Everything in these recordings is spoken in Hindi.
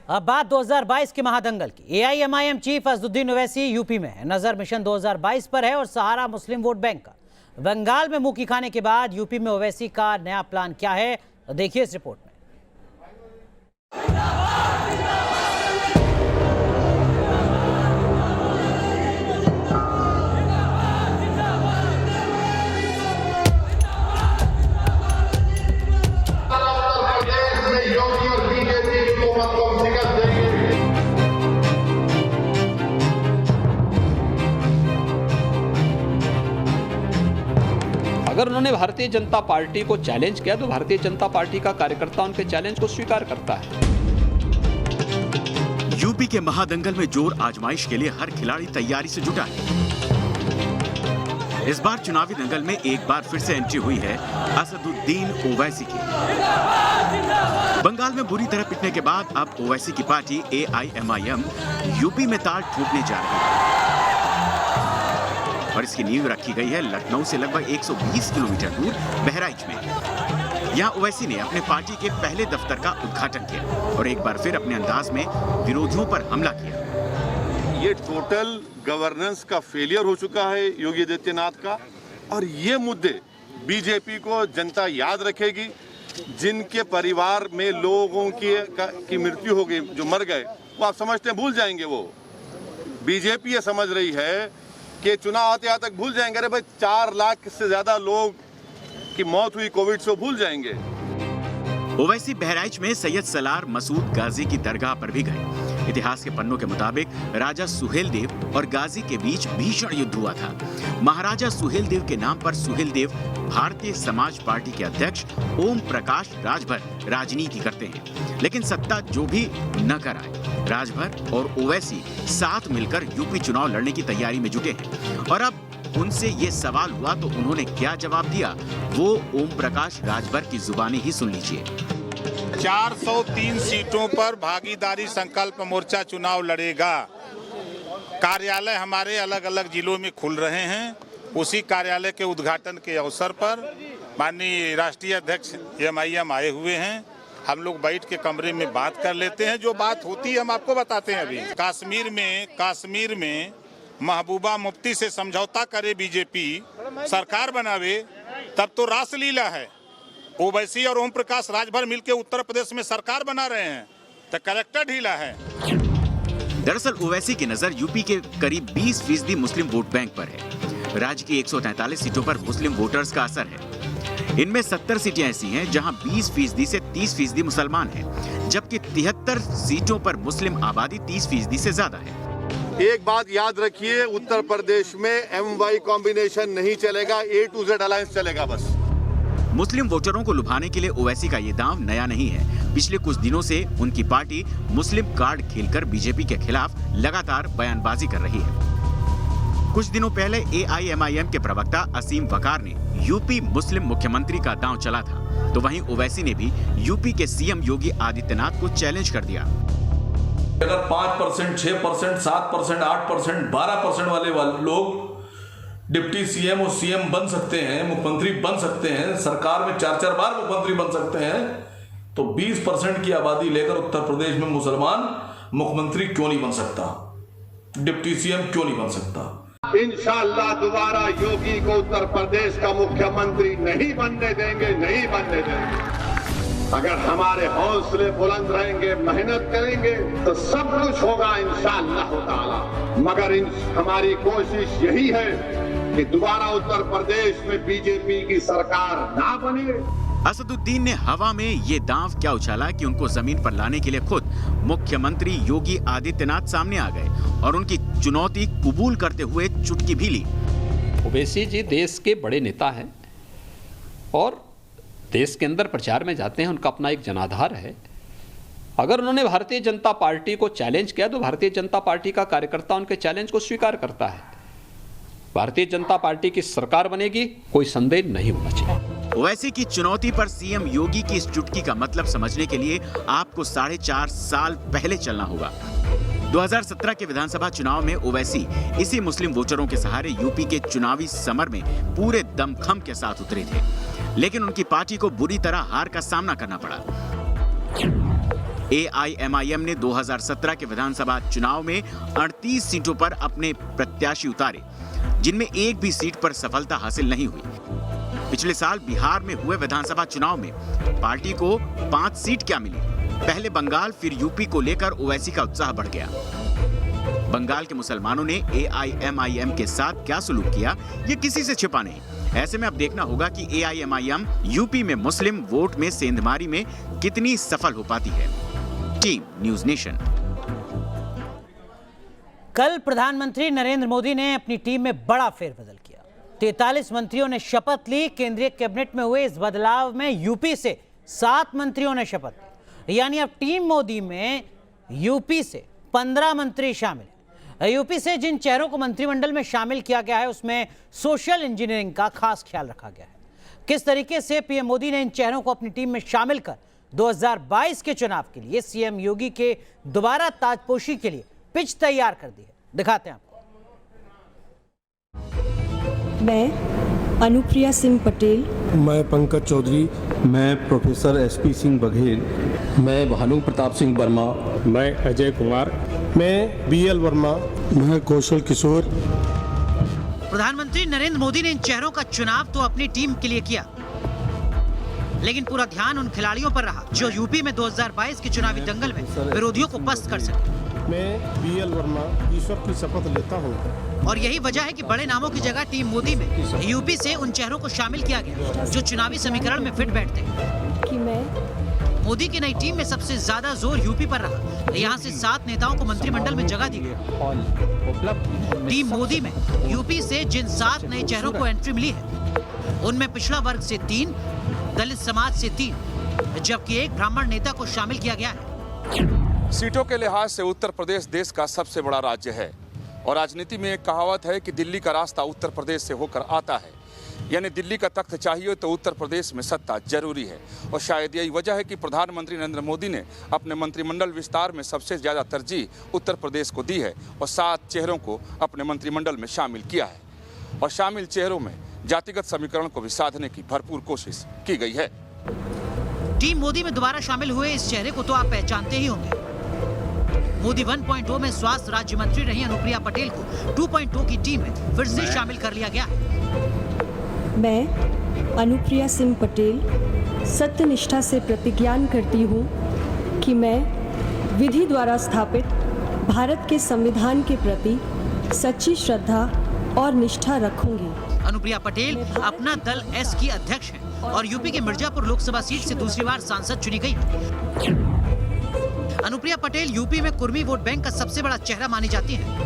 अब बात 2022 के महादंगल की। AIMIM chief Asaduddin Owaisi UP में है, नजर मिशन 2022 पर है और सहारा मुस्लिम वोट बैंक का। बंगाल में मुंह की खाने के बाद यूपी में ओवैसी का नया प्लान क्या है, तो देखिए इस रिपोर्ट में। अगर उन्होंने भारतीय जनता पार्टी को चैलेंज किया तो भारतीय जनता पार्टी का कार्यकर्ता उनके चैलेंज को स्वीकार करता है। यूपी के महादंगल में जोर आजमाइश के लिए हर खिलाड़ी तैयारी से जुटा है। इस बार चुनावी दंगल में एक बार फिर से एंट्री हुई है असदुद्दीन ओवैसी की। बंगाल में बुरी तरह पिटने के बाद अब ओवैसी की पार्टी एआईएमआईएम यूपी में ताल ठोकने जा रही है और इसकी नींव रखी गई है लखनऊ से लगभग 120 किलोमीटर दूर बहराइच में। यहाँ ओवैसी ने अपने पार्टी के पहले दफ्तर का उद्घाटन किया और एक बार फिर अपने अंदाज में विरोधियों पर हमला किया। ये टोटल गवर्नेंस का फेलियर हो चुका है योगी आदित्यनाथ का, और ये मुद्दे बीजेपी को जनता याद रखेगी। जिनके परिवार में लोगों की मृत्यु हो गई, जो मर गए, वो आप समझते हैं भूल जाएंगे। वो बीजेपी ये समझ रही है कि चुनाव आते तक भूल जाएंगे। अरे भाई 4 लाख से ज्यादा लोग की मौत हुई कोविड से, भूल जाएंगे। ओवैसी बहराइच में सैयद सलार मसूद गाजी की दरगाह पर भी गए। इतिहास के पन्नों के मुताबिक राजा सुहेलदेव और गाजी के बीच भीषण युद्ध हुआ था। महाराजा सुहेलदेव के नाम पर सुहेलदेव भारतीय समाज पार्टी के अध्यक्ष ओम प्रकाश राजभर राजनीति करते हैं, लेकिन सत्ता जो भी न कर आए, राजभर और ओवैसी साथ मिलकर यूपी चुनाव लड़ने की तैयारी में जुटे हैं। और अब उनसे ये सवाल हुआ तो उन्होंने क्या जवाब दिया, वो ओम प्रकाश राजभर की जुबानी ही सुन लीजिए। 403 सीटों पर भागीदारी संकल्प मोर्चा चुनाव लड़ेगा। कार्यालय हमारे अलग अलग जिलों में खुल रहे हैं। उसी कार्यालय के उद्घाटन के अवसर पर माननीय राष्ट्रीय अध्यक्ष एआईएमआईएम आए हुए हैं। हम लोग बैठ के कमरे में बात कर लेते हैं, जो बात होती है हम आपको बताते हैं। अभी कश्मीर में महबूबा मुफ्ती से समझौता करे बीजेपी, सरकार बनावे, तब तो रासलीला है। ओवैसी और ओम प्रकाश राजभर मिलकर उत्तर प्रदेश में सरकार बना रहे हैं, तो कलेक्टर ढीला है। दरअसल ओवैसी की नजर यूपी के करीब 20% मुस्लिम वोट बैंक पर है। राज्य की 143 सीटों पर मुस्लिम वोटर्स का असर है। इनमें 70 सीटें ऐसी हैं जहां 20% से 30% मुसलमान हैं, जबकि 73 सीटों पर मुस्लिम आबादी 30% से ज्यादा है। एक बात याद रखिए, उत्तर प्रदेश में MY कॉम्बिनेशन नहीं चलेगा, A to Z अलायंस चलेगा बस। मुस्लिम वोटरों को लुभाने के लिए ओवैसी का ये दांव नया नहीं है। पिछले कुछ दिनों से उनकी पार्टी मुस्लिम कार्ड खेलकर बीजेपी के खिलाफ लगातार बयानबाजी कर रही है। कुछ दिनों पहले एआईएमआईएम के प्रवक्ता असीम वकार ने यूपी मुस्लिम मुख्यमंत्री का दांव चला था, तो वहीं ओवैसी ने भी यूपी के सीएम योगी आदित्यनाथ को चैलेंज कर दिया। अगर 5%, 6%, 7%, 8%, 12% वाले लोग डिप्टी सीएम और सीएम बन सकते हैं, मुख्यमंत्री बन सकते हैं, सरकार में 4-4 बार मुख्यमंत्री बन सकते हैं, तो 20% की आबादी लेकर उत्तर प्रदेश में मुसलमान मुख्यमंत्री क्यों नहीं बन सकता, डिप्टी सीएम क्यों नहीं बन सकता? इंशाअल्लाह दोबारा योगी को उत्तर प्रदेश का मुख्यमंत्री नहीं बनने देंगे, नहीं बनने देंगे। अगर हमारे हौसले बुलंद रहेंगे, मेहनत करेंगे, तो सब कुछ होगा इंशाअल्लाह ताला। मगर हमारी कोशिश यही है कि दोबारा उत्तर प्रदेश में बीजेपी की सरकार ना बने। असदुद्दीन ने हवा में ये दांव क्या उछाला कि उनको जमीन पर लाने के लिए खुद मुख्यमंत्री योगी आदित्यनाथ सामने आ गए और उनकी चुनौती कबूल करते हुए चुटकी भी ली। ओवैसी जी देश के बड़े नेता हैं और देश के अंदर प्रचार में जाते हैं, उनका अपना एक जनाधार है। अगर उन्होंने भारतीय जनता पार्टी को चैलेंज किया तो भारतीय जनता पार्टी का कार्यकर्ता उनके चैलेंज को स्वीकार करता है। भारतीय जनता पार्टी की सरकार बनेगी, कोई संदेह नहीं होना चाहिए। ओवैसी की चुनौती पर सीएम योगी की इस चुटकी का मतलब समझने के लिए आपको 4.5 साल पहले चलना होगा। 2017 के विधानसभा चुनाव में ओवैसी इसी मुस्लिम वोटरों के सहारे यूपी के चुनावी समर में पूरे दमखम के साथ उतरे थे, लेकिन उनकी पार्टी को बुरी तरह हार का सामना करना पड़ा। AIMIM ने 2017 के विधानसभा चुनाव में 38 सीटों पर अपने प्रत्याशी उतारे, जिनमें एक भी सीट पर सफलता हासिल नहीं हुई। पिछले साल बिहार में हुए विधानसभा चुनाव में पार्टी को 5 सीट क्या मिली। पहले बंगाल फिर यूपी को लेकर ओवैसी का उत्साह बढ़ गया। बंगाल के मुसलमानों ने AIMIM के साथ क्या सलूक किया, ये किसी से छिपा नहीं। ऐसे में अब देखना होगा कि AIMIM यूपी में मुस्लिम वोट में सेंधमारी में कितनी सफल हो पाती है। Team news nation. कल प्रधानमंत्री नरेंद्र मोदी ने अपनी टीम में बड़ा फेरबदल किया। 43 मंत्रियों ने शपथ ली। केंद्रीय कैबिनेट में हुए इस बदलाव में यूपी से 7 मंत्रियों ने शपथ ली, यानी अब टीम मोदी में यूपी से 15 मंत्री शामिल हैं। यूपी से जिन चेहरों को मंत्रिमंडल में शामिल किया गया है उसमें सोशल इंजीनियरिंग का खास ख्याल रखा गया है। किस तरीके से पीएम मोदी ने इन चेहरों को अपनी टीम में शामिल कर 2022 के चुनाव के लिए सीएम योगी के दोबारा ताजपोशी के लिए पिच तैयार कर दी है, दिखाते हैं आपको। मैं अनुप्रिया सिंह पटेल, मैं पंकज चौधरी, मैं प्रोफेसर SP सिंह बघेल, मैं भानु प्रताप सिंह वर्मा, मैं अजय कुमार, मैं BL वर्मा, मैं कौशल किशोर। प्रधानमंत्री नरेंद्र मोदी ने इन चेहरों का चुनाव तो अपनी टीम के लिए किया, लेकिन पूरा ध्यान उन खिलाड़ियों पर रहा जो यूपी में 2022 के चुनावी दंगल में विरोधियों को पस्त कर सके। मैं BL वर्मा ईश्वर की शपथ लेता हूँ। और यही वजह है कि बड़े नामों की जगह टीम मोदी में यूपी से उन चेहरों को शामिल किया गया जो चुनावी समीकरण में फिट बैठते हैं। कि मैं मोदी की नई टीम में सबसे ज्यादा जोर यूपी पर रहा। यहाँ से 7 नेताओं को मंत्रिमंडल में जगह दी गई। टीम मोदी में यूपी से जिन 7 नए चेहरों को एंट्री मिली है उनमें पिछड़ा वर्ग से 3, दलित समाज से 3, जबकि एक ब्राह्मण नेता को शामिल किया गया है। सीटों के लिहाज से उत्तर प्रदेश देश का सबसे बड़ा राज्य है और राजनीति में एक कहावत है कि दिल्ली का रास्ता उत्तर प्रदेश से होकर आता है, यानी दिल्ली का तख्त चाहिए तो उत्तर प्रदेश में सत्ता जरूरी है। और शायद यही वजह है कि प्रधानमंत्री नरेंद्र मोदी ने अपने मंत्रिमंडल विस्तार में सबसे ज़्यादा तरजीह उत्तर प्रदेश को दी है और 7 चेहरों को अपने मंत्रिमंडल में शामिल किया है। और शामिल चेहरों में जातिगत समीकरण को भी साधने की भरपूर कोशिश की गई है। टीम मोदी में दोबारा शामिल हुए इस चेहरे को तो आप पहचानते ही होंगे। मोदी 1.0 में स्वास्थ्य राज्य मंत्री रही अनुप्रिया पटेल को 2.0 की टीम में फिर से शामिल कर लिया गया। मैं अनुप्रिया सिंह पटेल सत्यनिष्ठा से प्रतिज्ञान करती हूँ कि मैं विधि द्वारा स्थापित भारत के संविधान के प्रति सच्ची श्रद्धा और निष्ठा रखूंगी। अनुप्रिया पटेल अपना दल S की अध्यक्ष हैं और यूपी के मिर्जापुर लोकसभा सीट से दूसरी बार सांसद चुनी गई। अनुप्रिया पटेल यूपी में कुर्मी वोट बैंक का सबसे बड़ा चेहरा मानी जाती है।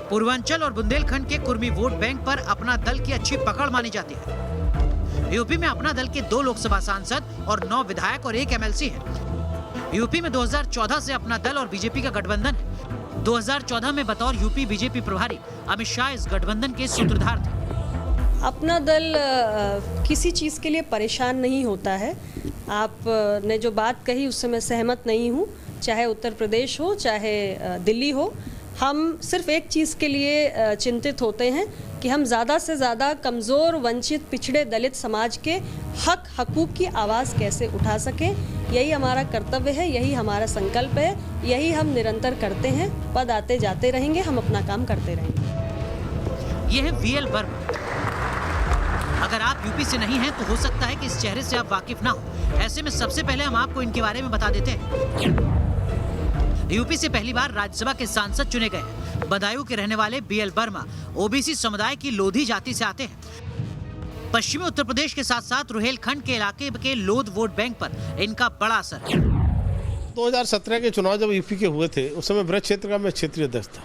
पूर्वांचल और बुंदेलखंड के कुर्मी वोट बैंक पर अपना दल की अच्छी पकड़ मानी जाती है। यूपी में अपना दल के 2 लोकसभा सांसद और 9 विधायक और 1 MLC है। यूपी में 2014 से अपना दल और बीजेपी का गठबंधन है। 2014 में बतौर यूपी बीजेपी प्रभारी अमित शाह इस गठबंधन के सूत्रधार थे। अपना दल किसी चीज़ के लिए परेशान नहीं होता है। आप ने जो बात कही उससे मैं सहमत नहीं हूँ, चाहे उत्तर प्रदेश हो चाहे दिल्ली हो। हम सिर्फ एक चीज़ के लिए चिंतित होते हैं कि हम ज़्यादा से ज़्यादा कमज़ोर, वंचित, पिछड़े दलित समाज के हकूक़ की आवाज़ कैसे उठा सकें। यही हमारा कर्तव्य है, यही हमारा संकल्प है, यही हम निरंतर करते हैं। पद आते जाते रहेंगे, हम अपना काम करते रहेंगे। यह है VL वर्मा। अगर आप यूपी से नहीं हैं तो हो सकता है कि इस चेहरे से आप वाकिफ ना हो। ऐसे में सबसे पहले हम आपको इनके बारे में बता देते हैं। यूपी से पहली बार राज्यसभा के सांसद चुने गए हैं। बदायूं के रहने वाले BL वर्मा OBC समुदाय की लोधी जाति से आते हैं। पश्चिमी उत्तर प्रदेश के साथ साथ रुहेलखंड के इलाके के लोध वोट बैंक पर इनका बड़ा असर है। 2017 के चुनाव जब यूपी के हुए थे उस समय ब्रज क्षेत्र का मैं क्षेत्रीय अध्यक्ष था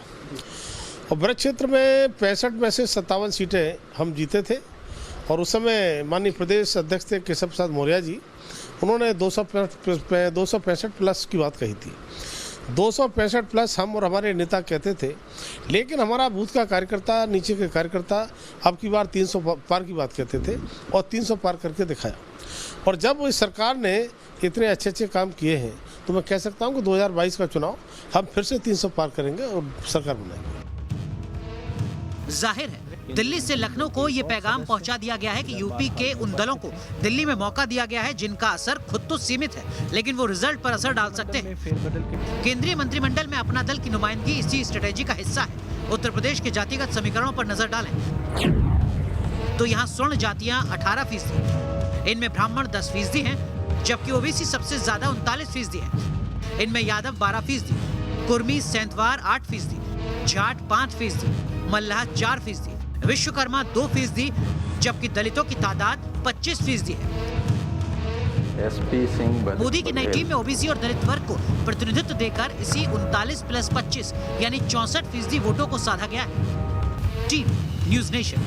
और ब्रज क्षेत्र में 65 में से 57 सीटें हम जीते थे। और उस समय माननीय प्रदेश अध्यक्ष थे केशव प्रसाद मौर्य जी, उन्होंने 265 प्लस की बात कही थी। 265 प्लस हम और हमारे नेता कहते थे, लेकिन हमारा बूथ का कार्यकर्ता, नीचे के कार्यकर्ता अब की बार 300 पार की बात कहते थे और 300 पार करके दिखाया। और जब इस सरकार ने इतने अच्छे अच्छे काम किए हैं तो मैं कह सकता हूं कि 2022 का चुनाव हम फिर से 300 पार करेंगे और सरकार बनाएंगे। जाहिर है दिल्ली से लखनऊ को ये पैगाम पहुंचा दिया गया है कि यूपी के उन दलों को दिल्ली में मौका दिया गया है जिनका असर खुद तो सीमित है, लेकिन वो रिजल्ट पर असर डाल सकते हैं। केंद्रीय मंत्रिमंडल में अपना दल की नुमाइंदगी इसी स्ट्रेटेजी का हिस्सा है। उत्तर प्रदेश के जातिगत समीकरणों पर नजर डालें तो यहाँ स्वर्ण जातियां 18%, इनमें ब्राह्मण 10% हैं, जबकि ओबीसी सबसे ज्यादा 39% है। इनमें यादव 12%, कुर्मी सेंधवार 8%, जाट 5%, मल्लाह 4%, विश्वकर्मा 2%, जबकि दलितों की तादाद 25% है। मोदी की नई टीम में ओबीसी और दलित वर्ग को प्रतिनिधित्व देकर इसी 39+25 यानी 64% वोटों को साधा गया है। Team news nation.